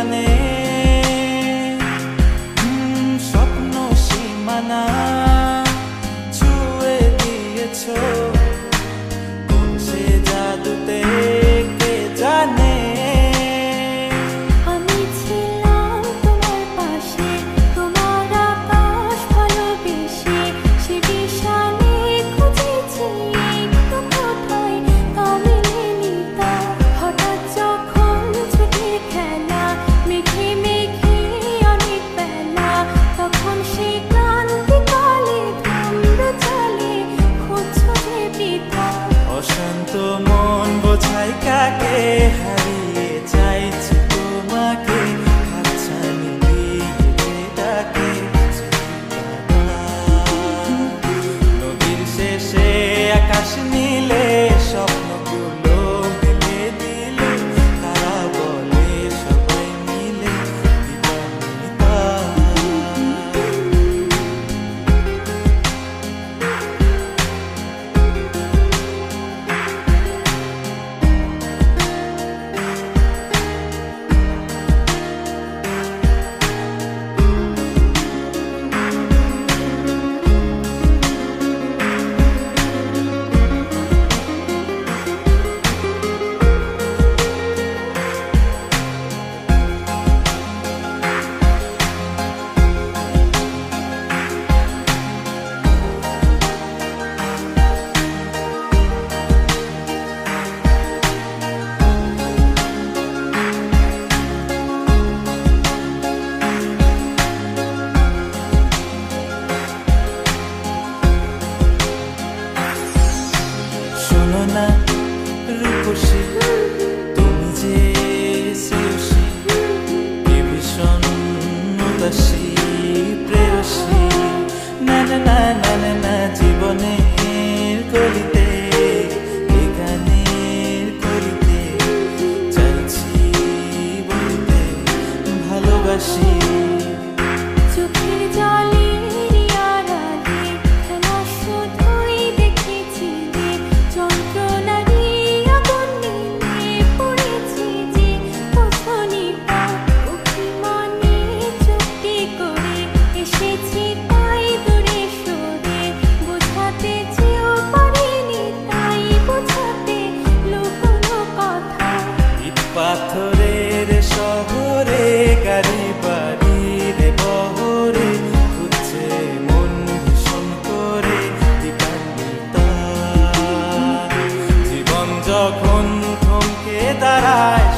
টানে স্বপ্ন সীমানা ছুঁয়ে দিয়েছ কোন সে জাদুতে কে জানে। আমি ছিলাম তোমার পাশে, তোমার আকাশ ভালোবেসে, সে বিশালে খুঁজেছি একটু কোথায় তা মেলেনি তা। হঠাৎ যখন ছুটে খেলা মেঘে মেঘে অনেক বেলা, তখন সে ক্লান্তিকালে থামলো চলে খুঁজছো যে পিতা। অশান্ত মন বোঝাই কাকে হারিয়ে চাইছি তোমাকে হাতছানি দিয়ে ডাকে নদীর শেষে আকাশ নীলে স্বপ্নগুলো মিলে দিলে তারা বলে সবাই মিলে দিবানিতা। শোনো না রূপসী তুমি যে শ্রেয়সী কে ভীষণ উদাসী প্রেয়সী না না না না না না জীবনের গলিতে এ গানের কলিতে চাইছি বলতে ভালোবাসি। চোখের জলের আড়ালে খেলা শুধুই দেখেছি যে, যন্ত্রণারই আগুন নিয়ে পড়েছি যে বোঝনি তা। অভিমানে চুক্তি করে এসেছি তাই দূরে সরে, বোঝাতে চেয়েও পারিনি তাই বোঝাতে লুকোনো কথা। ইট পাথরের শহরে গাড়ি বাড়ির বহরে খুঁজছে মন ভীষণ করে দিবানিতা। জীবন যখন থমকে দাঁড়ায়